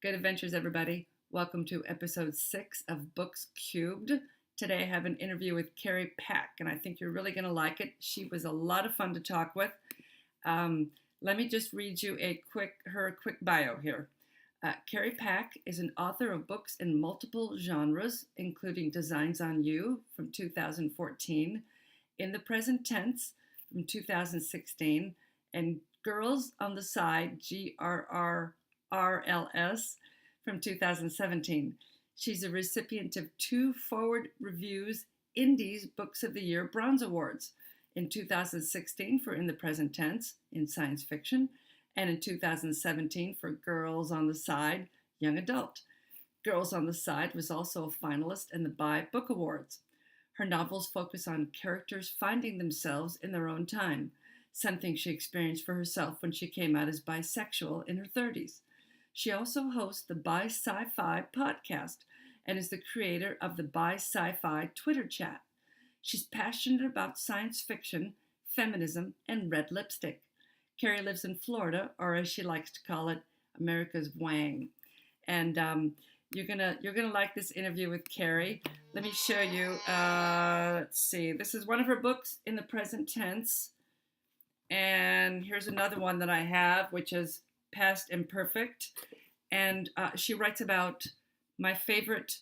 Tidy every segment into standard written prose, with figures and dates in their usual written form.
Good adventures, everybody. Welcome to episode 6 of Books Cubed. Today I have an interview with Carrie Pack, and I think you're really going to like it. She was a lot of fun to talk with. Let me just read you her quick bio here. Carrie Pack is an author of books in multiple genres, including Designs on You from 2014, In the Present Tense from 2016, and Girls on the Side, GRRRLS, from 2017. She's a recipient of 2 Forward Reviews Indies Books of the Year Bronze Awards, in 2016 for In the Present Tense in Science Fiction, and in 2017 for Girls on the Side, Young Adult. Girls on the Side was also a finalist in the BY Book Awards. Her novels focus on characters finding themselves in their own time, something she experienced for herself when she came out as bisexual in her 30s. She also hosts the Bi Sci-Fi podcast and is the creator of the Bi Sci-Fi Twitter chat. She's passionate about science fiction, feminism, and red lipstick. Carrie lives in Florida, or as she likes to call it, America's Wang. And you're gonna like this interview with Carrie. Let me show you. Let's see. This is one of her books in the present tense, and here's another one that I have, which is Past Imperfect. And she writes about my favorite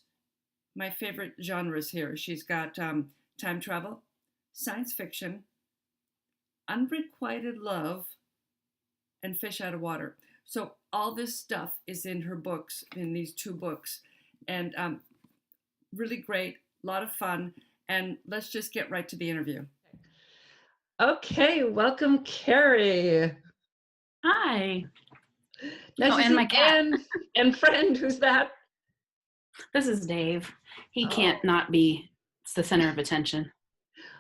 genres here. She's got time travel, science fiction, unrequited love, and fish out of water. So all this stuff is in her books, in these 2 books, and really great, a lot of fun. And let's just get right to the interview. Okay, welcome, Carrie. Hi. Nice to and see my cat. And friend, who's that? This is Dave. He can't not be. It's the center of attention.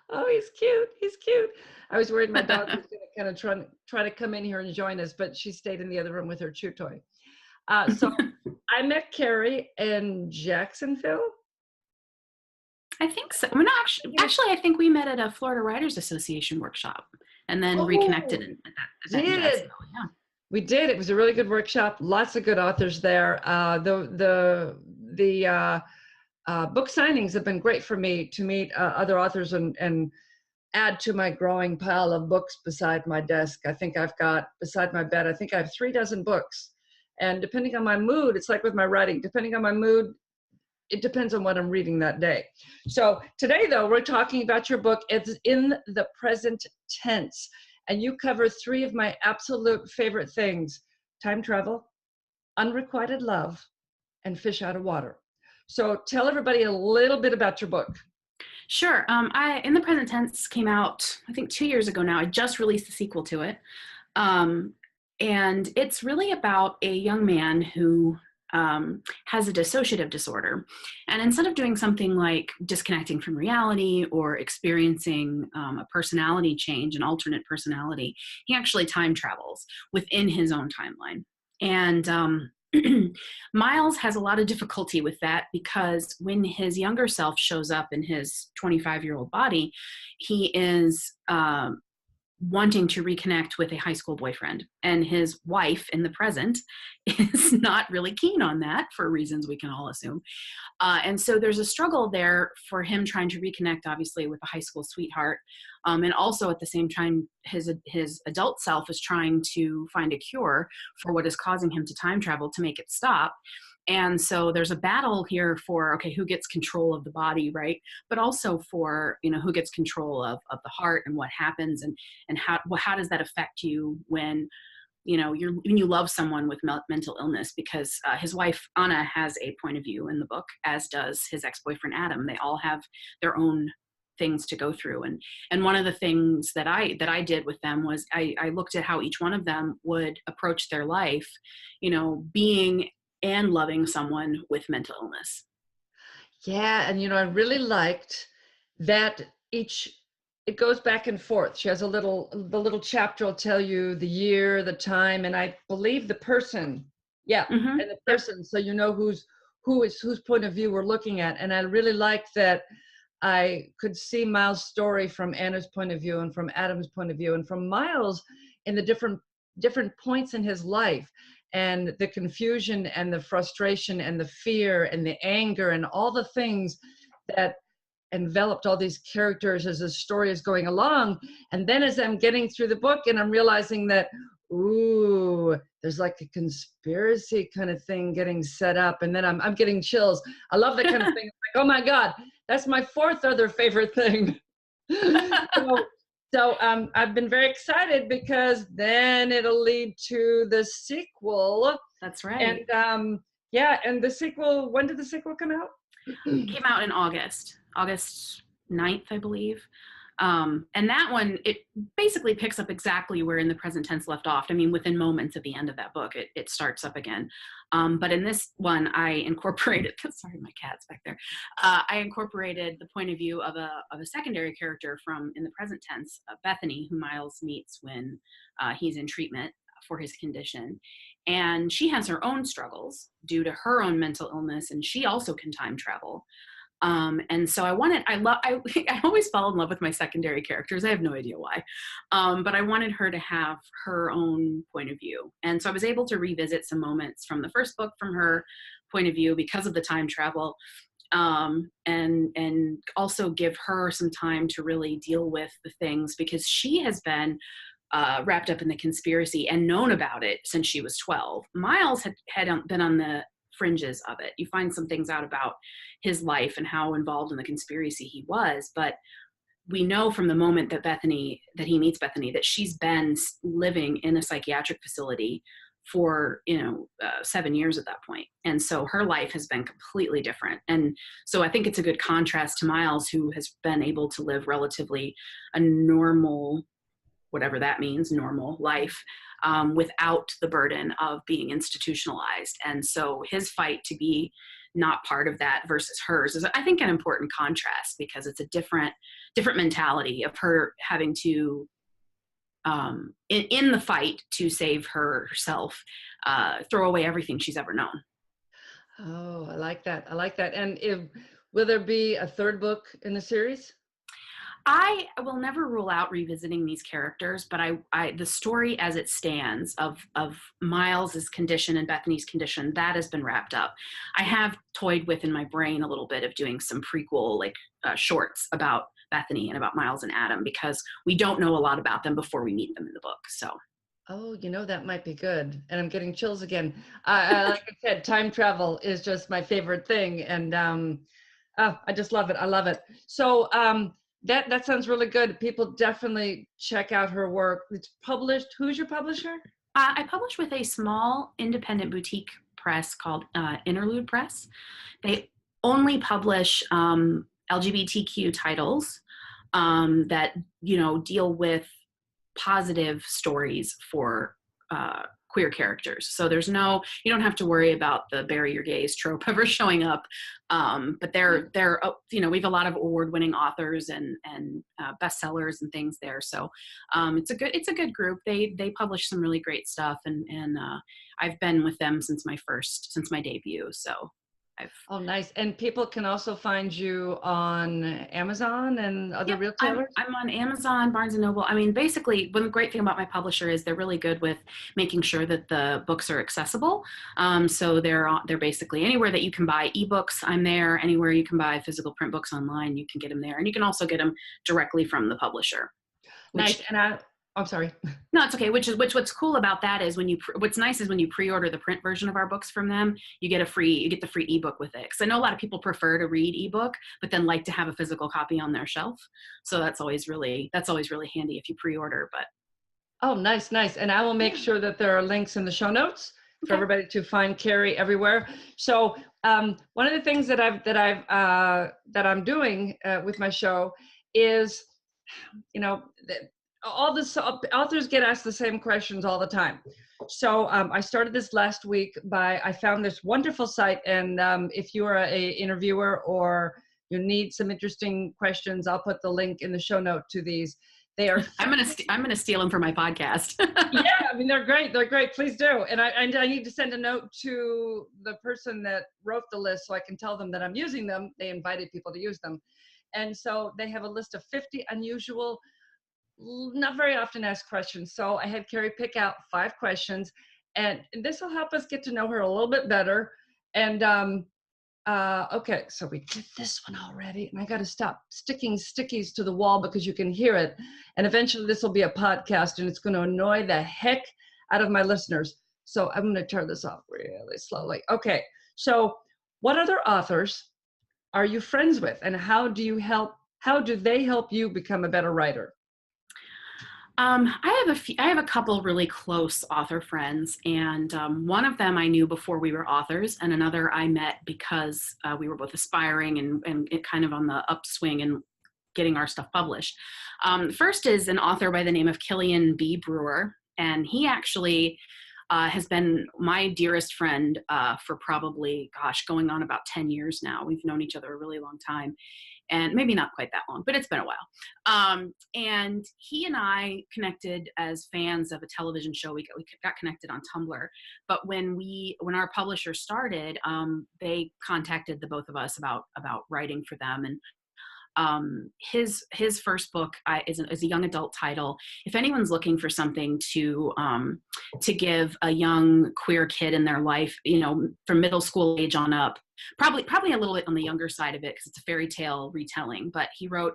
Oh, he's cute. He's cute. I was worried my dog was going to kind of try to come in here and join us, but she stayed in the other room with her chew toy. So I met Carrie in Jacksonville. I think so. We're not actually, I think we met at a Florida Writers Association workshop and then reconnected at that in Jacksonville. Yeah. We did. It was a really good workshop. Lots of good authors there. The book signings have been great for me to meet other authors and add to my growing pile of books beside my desk. I think I've got, beside my bed, I think I have 3 dozen books. And depending on my mood, it's like with my writing, depending on my mood, it depends on what I'm reading that day. So today, though, we're talking about your book. It's In the Present Tense. And you cover 3 of my absolute favorite things: time travel, unrequited love, and fish out of water. So tell everybody a little bit about your book. Sure. In the Present Tense came out, I think 2 years ago now. I just released the sequel to it. And it's really about a young man who has a dissociative disorder. And instead of doing something like disconnecting from reality or experiencing a personality change, an alternate personality, he actually time travels within his own timeline. And Miles has a lot of difficulty with that because when his younger self shows up in his 25-year-old body, he is wanting to reconnect with a high school boyfriend, and his wife in the present is not really keen on that for reasons we can all assume. And so there's a struggle there for him trying to reconnect, obviously, with a high school sweetheart. And also at the same time, his adult self is trying to find a cure for what is causing him to time travel to make it stop. And so there's a battle here for, okay, who gets control of the body, right? But also for, who gets control of the heart and what happens and how does that affect you when, when you love someone with mental illness, because his wife, Anna, has a point of view in the book, as does his ex-boyfriend, Adam. They all have their own things to go through. And one of the things that I did with them was I looked at how each one of them would approach their life, being and loving someone with mental illness. Yeah, and I really liked that it goes back and forth. She has the little chapter will tell you the year, the time, and I believe the person. Yeah, Mm-hmm. and the person, so whose point of view we're looking at. And I really liked that I could see Miles' story from Anna's point of view and from Adam's point of view and from Miles in the different points in his life. and the confusion and the frustration and the fear and the anger and all the things that enveloped all these characters as the story is going along. And then as I'm getting through the book and I'm realizing that, ooh, there's like a conspiracy kind of thing getting set up, and then I'm getting chills. I love that kind of thing. Like, oh my God, that's my fourth other favorite thing. So I've been very excited because then it'll lead to the sequel. That's right. And yeah, and the sequel, when did the sequel come out? It came out in August 9th, I believe. And that one, it basically picks up exactly where In the Present Tense left off. I mean, within moments at the end of that book, it starts up again. But in this one, I incorporated, sorry, my cat's back there. I incorporated the point of view of a secondary character from In the Present Tense, Bethany, who Miles meets when he's in treatment for his condition. And she has her own struggles due to her own mental illness, and she also can time travel. And so I always fall in love with my secondary characters. I have no idea why. But I wanted her to have her own point of view. And so I was able to revisit some moments from the first book from her point of view because of the time travel. And also give her some time to really deal with the things, because she has been wrapped up in the conspiracy and known about it since she was 12. Miles had been on the fringes of it. You find some things out about his life and how involved in the conspiracy he was, but we know from the moment that he meets Bethany, that she's been living in a psychiatric facility for 7 years at that point. And so her life has been completely different. And so I think it's a good contrast to Miles, who has been able to live relatively a normal, whatever that means, normal life, without the burden of being institutionalized. And so his fight to be not part of that versus hers is, I think, an important contrast, because it's a different mentality of her having to, in the fight to save herself, throw away everything she's ever known. Oh, I like that. And will there be a third book in the series? I will never rule out revisiting these characters, but the story as it stands of Miles's condition and Bethany's condition, that has been wrapped up. I have toyed with in my brain a little bit of doing some prequel, like shorts about Bethany and about Miles and Adam, because we don't know a lot about them before we meet them in the book. So. Oh, that might be good. And I'm getting chills again. Like I said, time travel is just my favorite thing. And I just love it. I love it. So that sounds really good. People definitely check out her work. It's published. Who's your publisher? I publish with a small independent boutique press called Interlude Press. They only publish LGBTQ titles that deal with positive stories for queer characters. So you don't have to worry about the bury your gays trope ever showing up. But they're we have a lot of award-winning authors and bestsellers and things there. So it's a good group. They publish some really great stuff, and I've been with them since my debut. So Oh, nice. And people can also find you on Amazon and other retailers? I'm on Amazon, Barnes & Noble. I mean, basically, one great thing about my publisher is they're really good with making sure that the books are accessible. So they're basically anywhere that you can buy ebooks, I'm there. Anywhere you can buy physical print books online, you can get them there. And you can also get them directly from the publisher. Nice. And I'm sorry. No, it's okay. What's cool about that is what's nice is when you pre-order the print version of our books from them, you get the free ebook with it. Because I know a lot of people prefer to read ebook, but then like to have a physical copy on their shelf. So that's always really handy if you pre-order. But oh, nice. And I will make sure that there are links in the show notes for everybody to find Carrie everywhere. So one of the things that I'm doing with my show is, all the authors get asked the same questions all the time. So I started this last week I found this wonderful site, and if you are a interviewer or you need some interesting questions, I'll put the link in the show note to these. They are. I'm gonna steal them for my podcast. Yeah, I mean they're great. Please do. And I need to send a note to the person that wrote the list so I can tell them that I'm using them. They invited people to use them, and so they have a list of 50 unusual, not very often asked questions. So I had Carrie pick out 5 questions, And this will help us get to know her a little bit better. And okay, so we did this one already, and I got to stop sticking stickies to the wall because you can hear it. And eventually this will be a podcast, and it's going to annoy the heck out of my listeners. So I'm going to turn this off really slowly. Okay, so what other authors are you friends with, and how do they help you become a better writer? I have a couple really close author friends, and one of them I knew before we were authors, and another I met because we were both aspiring and it kind of on the upswing and getting our stuff published. First is an author by the name of Killian B. Brewer, and he actually has been my dearest friend for probably, going on about 10 years now. We've known each other a really long time, and maybe not quite that long, but it's been a while. And he and I connected as fans of a television show. We got connected on Tumblr, but when our publisher started, they contacted the both of us about writing for them. And his first book is a young adult title. If anyone's looking for something to give a young queer kid in their life, from middle school age on up, probably a little bit on the younger side of it because it's a fairy tale retelling, but he wrote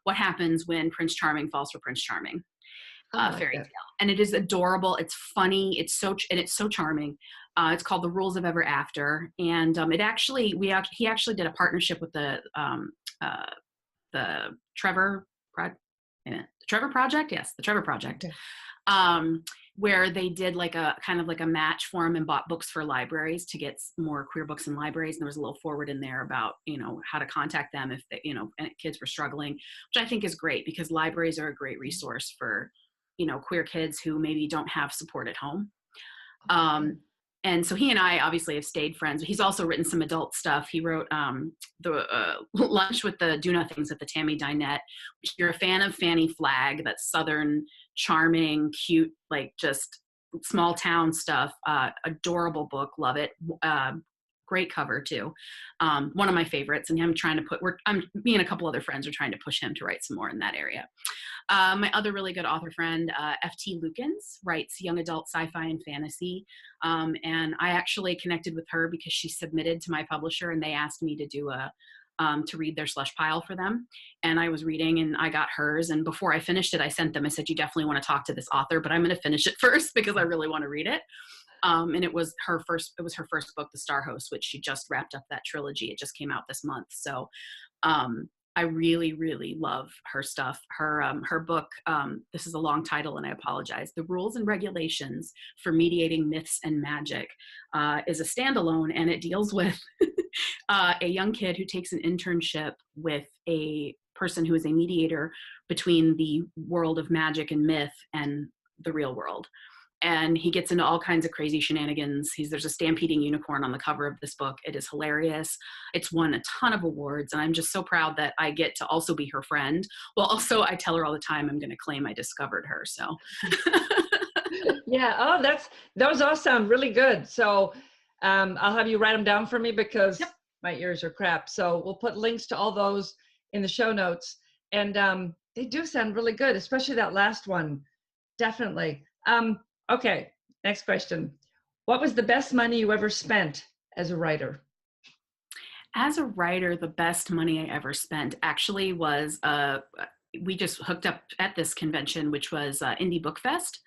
What Happens When Prince Charming Falls for Prince Charming fairy tale, and it is adorable. It's funny. It's so charming. It's called The Rules of Ever After, and he actually did a partnership with the Trevor Project. Yes, the Trevor Project. Okay. Where they did like a kind of like a match for him and bought books for libraries to get more queer books in libraries. And there was a little forward in there about, how to contact them if they, and kids were struggling, which I think is great because libraries are a great resource for, queer kids who maybe don't have support at home. And so he and I obviously have stayed friends. He's also written some adult stuff. He wrote the Lunch with the Do Nothings at the Tammy Dynette. If you're a fan of Fanny Flagg, that's Southern, charming, cute, like just small town stuff. Adorable book. Love it. Great cover too. One of my favorites. And me and a couple other friends are trying to push him to write some more in that area. My other really good author friend, F.T. Lukens, writes young adult sci-fi and fantasy. And I actually connected with her because she submitted to my publisher and they asked me to do to read their slush pile for them. And I was reading and I got hers. And before I finished it, I sent them, I said, you definitely want to talk to this author, but I'm going to finish it first because I really want to read it. And it was her first book, The Star Host, which she just wrapped up that trilogy. It just came out this month. So, I really, really love her stuff. Her book, this is a long title and I apologize. The Rules and Regulations for Mediating Myths and Magic is a standalone, and it deals with a young kid who takes an internship with a person who is a mediator between the world of magic and myth and the real world. And he gets into all kinds of crazy shenanigans. There's a stampeding unicorn on the cover of this book. It is hilarious. It's won a ton of awards, and I'm just so proud that I get to also be her friend. Well, also I tell her all the time I'm going to claim I discovered her. So, yeah. Oh, those all sound really good. So, I'll have you write them down for me because my ears are crap. So we'll put links to all those in the show notes, and they do sound really good, especially that last one. Definitely. Okay, next question. What was the best money you ever spent as a writer? As a writer, the best money I ever spent actually was, we just hooked up at this convention, which was Indie Book Fest.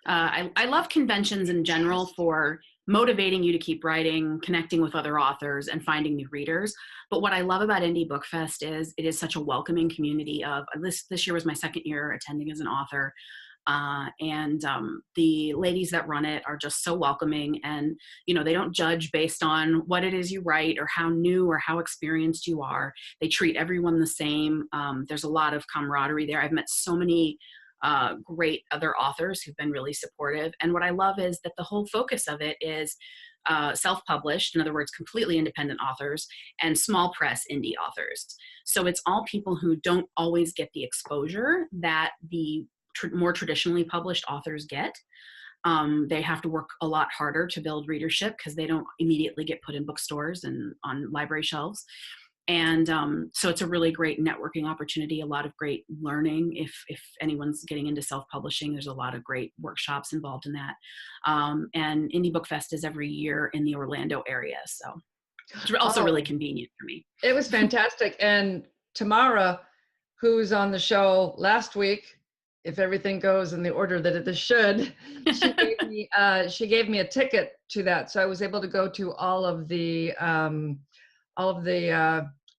I love conventions in general for motivating you to keep writing, connecting with other authors, and finding new readers. But what I love about Indie Book Fest is it is such a welcoming community of, this year was my second year attending as an author. And the ladies that run it are just so welcoming, and they don't judge based on what it is you write or how new or how experienced you are. They treat everyone the same. There's a lot of camaraderie there. I've met so many great other authors who've been really supportive, and what I love is that the whole focus of it is self-published, in other words, completely independent authors, and small press indie authors. So it's all people who don't always get the exposure that the more traditionally published authors get. They have to work a lot harder to build readership because they don't immediately get put in bookstores and on library shelves. And so it's a really great networking opportunity, a lot of great learning. If anyone's getting into self-publishing, there's a lot of great workshops involved in that. And Indie Book Fest is every year in the Orlando area. So it's also really convenient for me. It was fantastic. And Tamara, who's on the show last week, if everything goes in the order that it should, she gave me a ticket to that. So I was able to go to all of the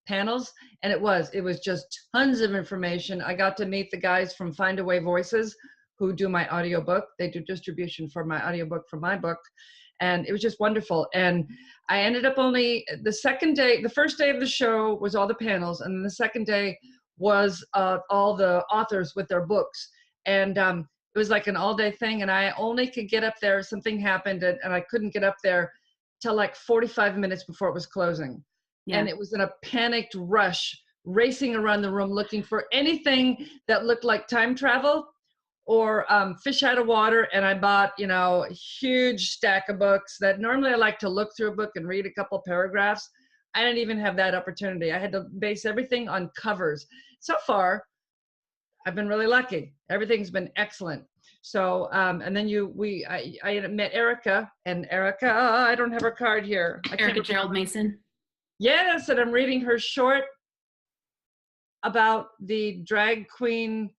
panels, and it was just tons of information. I got to meet the guys from Find Away Voices who do my audiobook. They do distribution for my audiobook for my book, and it was just wonderful. And I ended up only the first day of the show was all the panels, and then the second day was all the authors with their books. And it was like an all-day thing, and I only could get up there. Something happened, and I couldn't get up there till like 45 minutes before it was closing. Yeah. And it was in a panicked rush, racing around the room looking for anything that looked like time travel or fish out of water. And I bought, a huge stack of books that normally I like to look through a book and read a couple paragraphs. I didn't even have that opportunity. I had to base everything on covers. So far, I've been really lucky. Everything's been excellent. So, and then I met Erica, and Erica, I don't have her card here. Erica Gerald Mason. Yes, and I'm reading her short about the drag queen.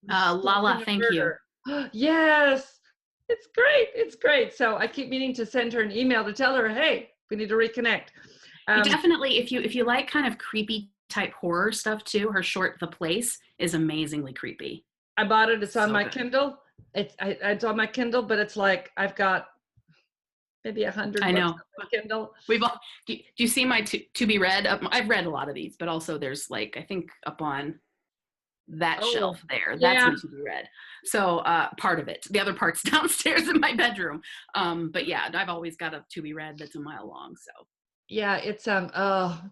Lala, thank you. Yes, it's great. It's great. So I keep meaning to send her an email to tell her, hey, we need to reconnect. You definitely, if you like kind of creepy type horror stuff too, her short The Place is amazingly creepy. I bought it. It's on my Kindle. It's on my Kindle, but it's like I've got maybe 100 books on my Kindle. Do you see my to be read? I've read a lot of these, but also there's like, I think up on that shelf there, that's my to be read. So part of it, the other part's downstairs in my bedroom. But yeah, I've always got a to be read that's a mile long. So yeah, it's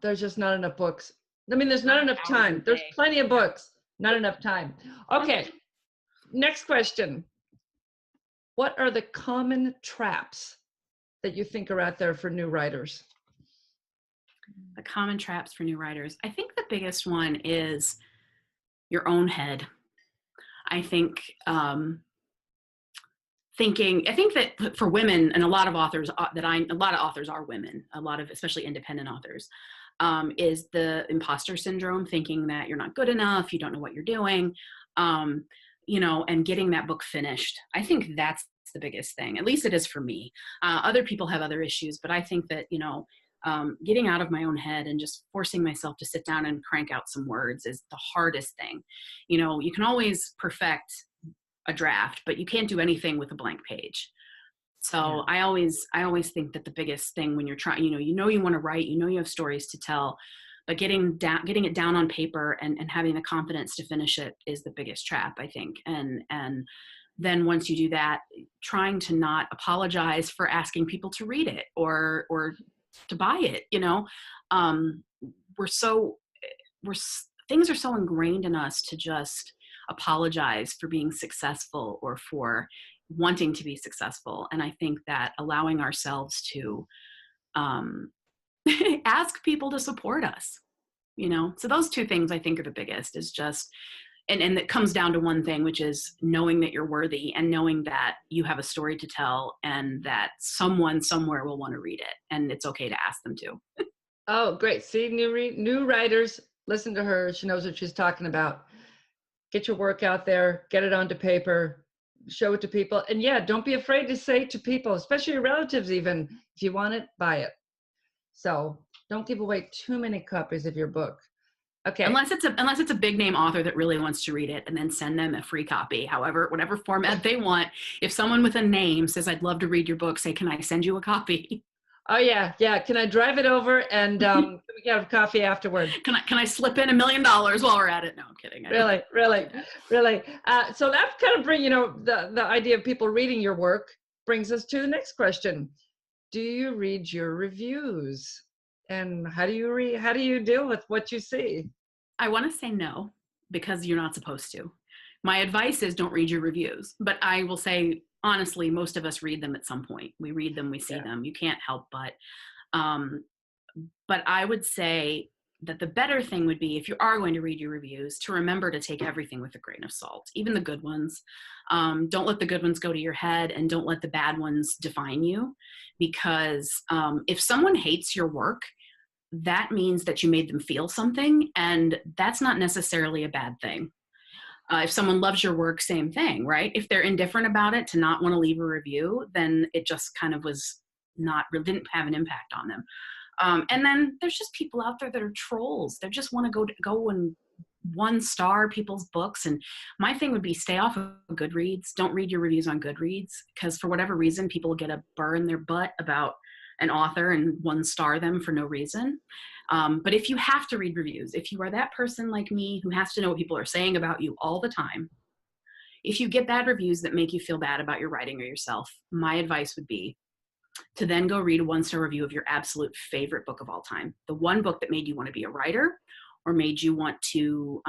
there's just not enough books. I mean, there's not enough time. There's plenty of books, not enough time. Okay, next question. What are the common traps that you think are out there for new writers? The common traps for new writers. I think the biggest one is your own head. I think I think that for women, and a lot of authors are women, especially independent authors, is the imposter syndrome, thinking that you're not good enough, you don't know what you're doing, and getting that book finished. I think that's the biggest thing. At least it is for me. Other people have other issues, but I think that, getting out of my own head and just forcing myself to sit down and crank out some words is the hardest thing. You can always perfect a draft, but you can't do anything with a blank page. So yeah. I always think that the biggest thing when you're trying, you want to write, you have stories to tell, but getting it down on paper and having the confidence to finish it is the biggest trap, I think. And then once you do that, trying to not apologize for asking people to read it or to buy it. Things are so ingrained in us to just apologize for being successful or for wanting to be successful. And I think that allowing ourselves to ask people to support us, so those two things I think are the biggest, is just, and it comes down to one thing, which is knowing that you're worthy and knowing that you have a story to tell and that someone somewhere will want to read it, and it's okay to ask them to. Oh, great. See, new writers, listen to her. She knows what she's talking about. Get your work out there, get it onto paper, show it to people. And yeah, don't be afraid to say to people, especially your relatives even, if you want it, buy it. So don't give away too many copies of your book. Okay. Unless it's a big name author that really wants to read it, and then send them a free copy, whatever format they want. If someone with a name says, I'd love to read your book, say, can I send you a copy? Oh yeah. Yeah. Can I drive it over and we can have coffee afterward? Can I slip in $1 million while we're at it? No, I'm kidding. Really. So that kind of bring, the idea of people reading your work brings us to the next question. Do you read your reviews? And how do you deal with what you see? I want to say no, because you're not supposed to. My advice is don't read your reviews, but I will say, honestly, most of us read them at some point. We read them, we see them. You can't help but But I would say that the better thing would be, if you are going to read your reviews, to remember to take everything with a grain of salt, even the good ones. Don't let the good ones go to your head, and don't let the bad ones define you. Because if someone hates your work, that means that you made them feel something, and that's not necessarily a bad thing. If someone loves your work, same thing, right? If they're indifferent about it, to not want to leave a review, then it just kind of was not, didn't have an impact on them. And then there's just people out there that are trolls. They just want to go and one star people's books. And my thing would be, stay off of Goodreads. Don't read your reviews on Goodreads, because for whatever reason, people get a burr in their butt about an author and one star them for no reason. But if you have to read reviews, if you are that person like me who has to know what people are saying about you all the time, if you get bad reviews that make you feel bad about your writing or yourself, my advice would be to then go read a one-star review of your absolute favorite book of all time. The one book that made you want to be a writer, or made you want to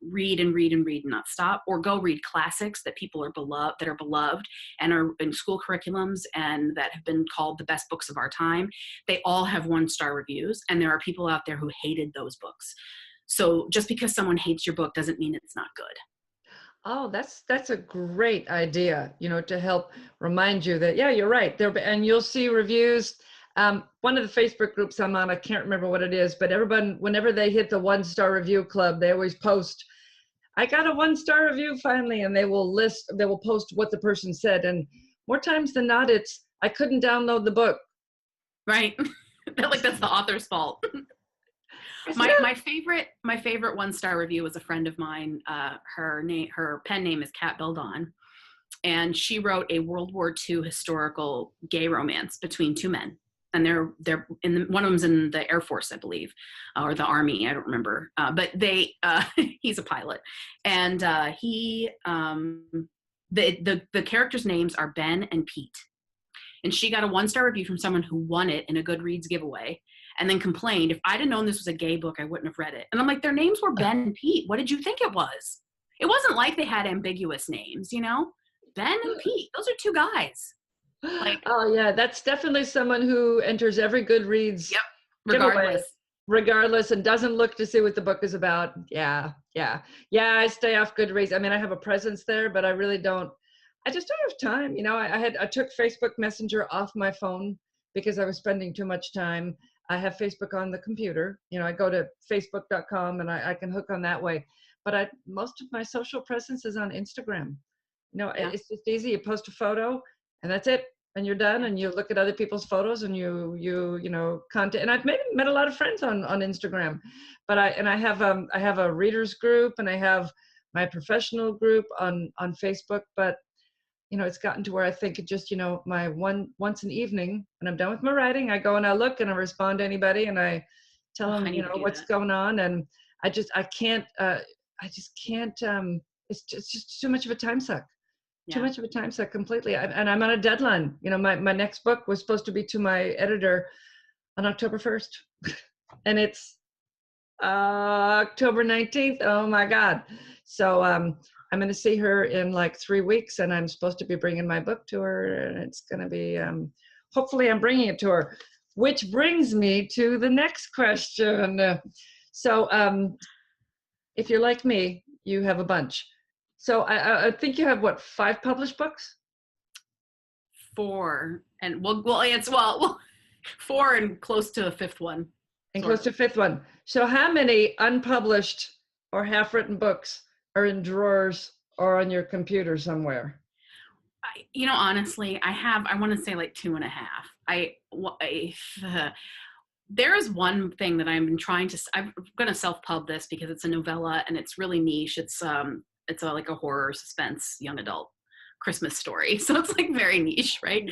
read and read and read and not stop, or go read classics that people are beloved and are in school curriculums and that have been called the best books of our time. They all have one-star reviews, and there are people out there who hated those books. So just because someone hates your book doesn't mean it's not good. Oh, that's a great idea, to help remind you that, yeah, you're right. And you'll see reviews. One of the Facebook groups I'm on, I can't remember what it is, but everyone, whenever they hit the 1-star review club, they always post, I got a 1-star review finally, and they will post what the person said. And more times than not, it's, I couldn't download the book. Right. Like that's the author's fault. My favorite 1-star review was a friend of mine. Her pen name is Kat Beldon, and she wrote a World War II historical gay romance between two men. And one of them's in the Air Force, I believe, or the Army. I don't remember. But he's a pilot, and the characters' names are Ben and Pete. And she got a 1-star review from someone who won it in a Goodreads giveaway, and then complained, if I'd have known this was a gay book, I wouldn't have read it. And I'm like, their names were Ben and Pete. What did you think it was? It wasn't like they had ambiguous names, Ben and Pete. Those are two guys. Like, oh yeah, that's definitely someone who enters every Goodreads. Yep. Regardless, and doesn't look to see what the book is about. Yeah. I stay off Goodreads. I mean, I have a presence there, but I really don't. I just don't have time. I took Facebook Messenger off my phone because I was spending too much time. I have Facebook on the computer. I go to facebook.com and I can hook on that way. But most of my social presence is on Instagram. It's just easy. You post a photo and that's it. And you're done, and you look at other people's photos, and you content. And I've met a lot of friends on Instagram, but I have a readers group, and I have my professional group on Facebook. But it's gotten to where I think it just, my once an evening when I'm done with my writing, I go and I look and I respond to anybody and I tell them, what's going on. And I just can't, it's just too much of a time suck. Too much of a time suck completely. And I'm on a deadline. My next book was supposed to be to my editor on October 1st. And it's October 19th. Oh my God. So I'm going to see her in like 3 weeks, and I'm supposed to be bringing my book to her, and it's going to be, hopefully I'm bringing it to her, which brings me to the next question. So if you're like me, you have a bunch. So I think you have 5 published books? 4, and it's 4 and close to a 5th one. And close to a 5th one. So how many unpublished or half-written books are in drawers or on your computer somewhere? Honestly, I want to say like 2.5. There is one thing that I'm going to self-pub this because it's a novella and it's really niche. It's like a horror suspense young adult Christmas story. So it's like very niche, right?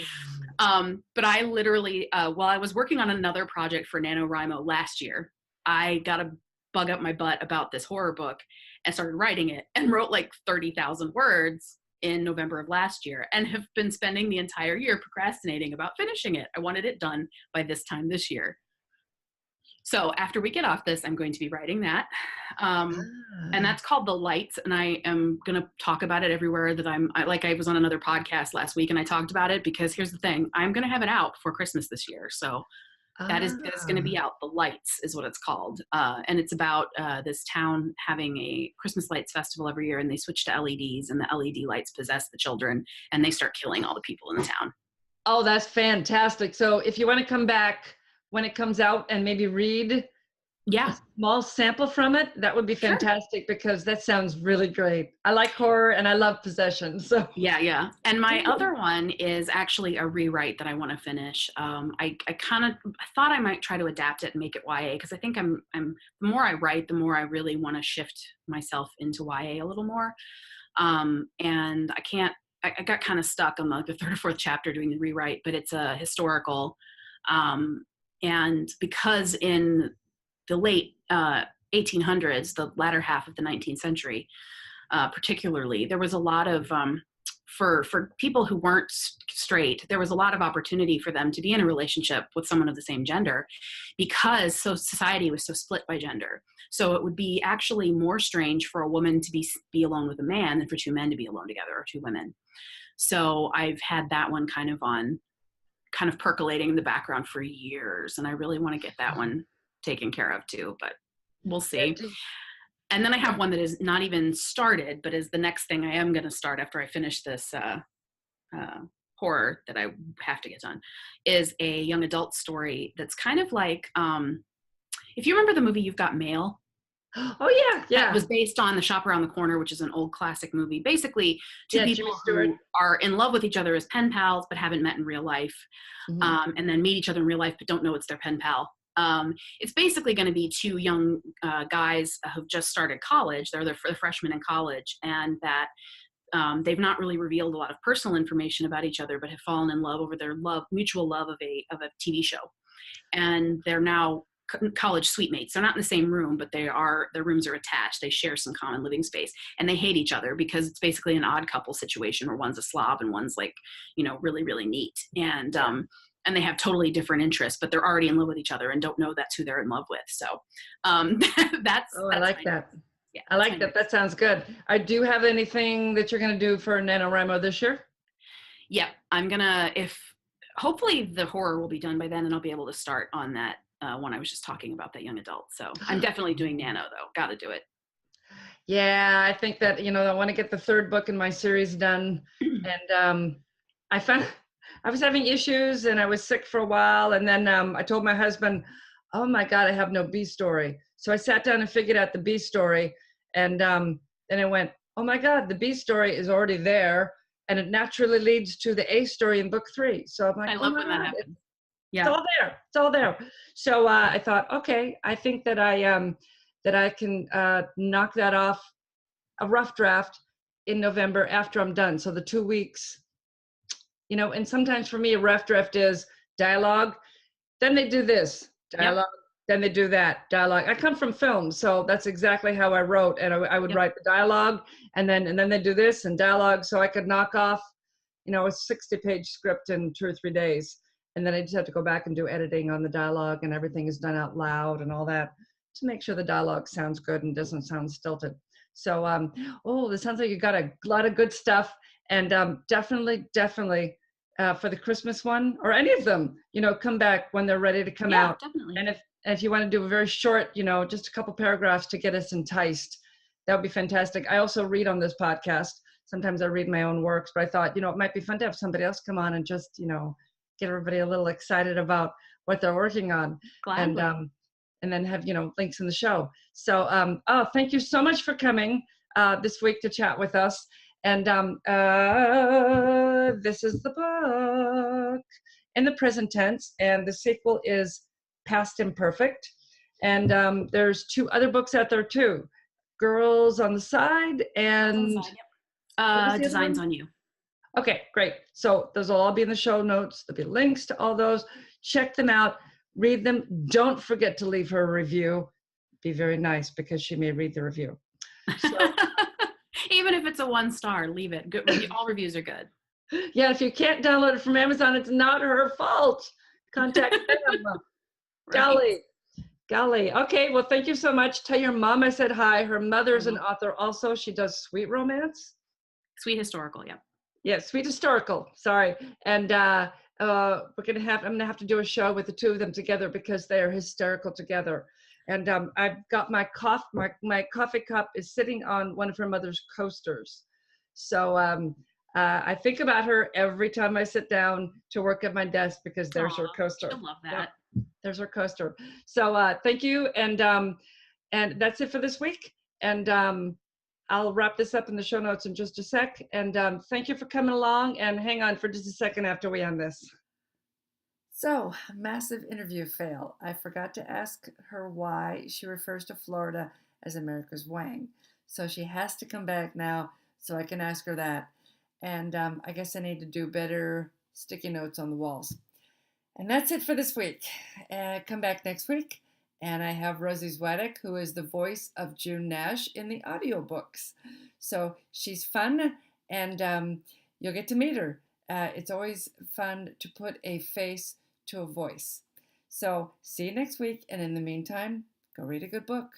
But I literally, while I was working on another project for NaNoWriMo last year, I got a bug up my butt about this horror book and started writing it and wrote like 30,000 words in November of last year and have been spending the entire year procrastinating about finishing it. I wanted it done by this time this year. So after we get off this, I'm going to be writing that. And that's called The Lights. And I am going to talk about it everywhere that I was on another podcast last week and I talked about it because here's the thing, I'm going to have it out for Christmas this year. So That is going to be out. The Lights is what it's called. And it's about this town having a Christmas lights festival every year, and they switch to LEDs, and the LED lights possess the children, and they start killing all the people in the town. Oh, that's fantastic. So if you want to come back when it comes out and maybe read a small sample from it, that would be fantastic, because that sounds really great. I like horror and I love possession. So yeah. And my other one is actually a rewrite that I want to finish. I kind of thought I might try to adapt it and make it YA, because I think I'm the more I write, the more I really want to shift myself into YA a little more. And I got kind of stuck on the third or fourth chapter doing the rewrite, but it's a historical. And because in the late 1800s, the latter half of the 19th century, particularly, there was a lot of, for people who weren't straight, there was a lot of opportunity for them to be in a relationship with someone of the same gender, because society was so split by gender. So it would be actually more strange for a woman to be alone with a man than for two men to be alone together, or two women. So I've had that one kind of percolating in the background for years, and I really want to get that one taken care of too, but we'll see. And then I have one that is not even started, but is the next thing I am going to start after I finish this horror that I have to get done, is a young adult story that's kind of like, if you remember the movie You've Got Mail. Oh yeah. That was based on The Shop Around the Corner, which is an old classic movie. Basically, two people who are in love with each other as pen pals, but haven't met in real life, and then meet each other in real life, but don't know it's their pen pal. It's basically going to be two young guys who've just started college. They're the freshmen in college, and that they've not really revealed a lot of personal information about each other, but have fallen in love over their mutual love of a TV show. And they're now college suite mates. They're not in the same room, but their rooms are attached. They share some common living space, and they hate each other because it's basically an odd couple situation where one's a slob and one's like, really, really neat. And they have totally different interests, but they're already in love with each other and don't know that's who they're in love with. So that's I like that. Yeah, I like that. That sounds good. Do you have anything that you're going to do for NaNoWriMo this year? Yeah, I'm going to, hopefully the horror will be done by then, and I'll be able to start on that one I was just talking about, that young adult. So I'm definitely doing Nano though. Got to do it. Yeah, I think that, I want to get the third book in my series done. And I found I was having issues and I was sick for a while. And then I told my husband, oh my God, I have no B story. So I sat down and figured out the B story. And then I went, oh my God, the B story is already there. And it naturally leads to the A story in book 3. So I'm like, I love when that happens. Yeah. It's all there. So I thought, okay, I think that I can knock that off, a rough draft, in November after I'm done. So the 2 weeks, and sometimes for me, a rough draft is dialogue. Then they do this dialogue. Yep. Then they do that dialogue. I come from film, so that's exactly how I wrote. And I would write the dialogue, and then they do this and dialogue. So I could knock off, a 60-page script in 2 or 3 days. And then I just have to go back and do editing on the dialogue, and everything is done out loud and all that to make sure the dialogue sounds good and doesn't sound stilted. So, this sounds like you got a lot of good stuff. And definitely for the Christmas one, or any of them, come back when they're ready to come out. Definitely. And if you want to do a very short, just a couple paragraphs to get us enticed, that would be fantastic. I also read on this podcast. Sometimes I read my own works, but I thought, it might be fun to have somebody else come on and just, get everybody a little excited about what they're working on. Gladly. And then have, links in the show. So, thank you so much for coming this week to chat with us. And this is the book in the present tense, and the sequel is Past Imperfect. And there's 2 other books out there too, Girls on the Side and Designs on You. Okay, great. So those will all be in the show notes. There'll be links to all those. Check them out. Read them. Don't forget to leave her a review. Be very nice, because she may read the review. So, even if it's a 1-star, leave it. Good. All reviews are good. Yeah, if you can't download it from Amazon, it's not her fault. Contact them. Right. Golly. Okay, well, thank you so much. Tell your mom I said hi. Her mother's an author also. She does sweet romance. Sweet historical, yeah. Yeah, sweet historical. Sorry. And I'm gonna have to do a show with the two of them together because they are hysterical together. And I've got my coffee cup is sitting on one of her mother's coasters. So I think about her every time I sit down to work at my desk because there's her coaster. She'll love that. Yep, there's her coaster. So thank you, and that's it for this week. And I'll wrap this up in the show notes in just a sec. And thank you for coming along. And hang on for just a second after we end this. So, massive interview fail. I forgot to ask her why she refers to Florida as America's Wang. So she has to come back now so I can ask her that. And I guess I need to do better sticky notes on the walls. And that's it for this week. Come back next week. And I have Rosie Zwadek, who is the voice of June Nash in the audiobooks. So she's fun, and you'll get to meet her. It's always fun to put a face to a voice. So see you next week. And in the meantime, go read a good book.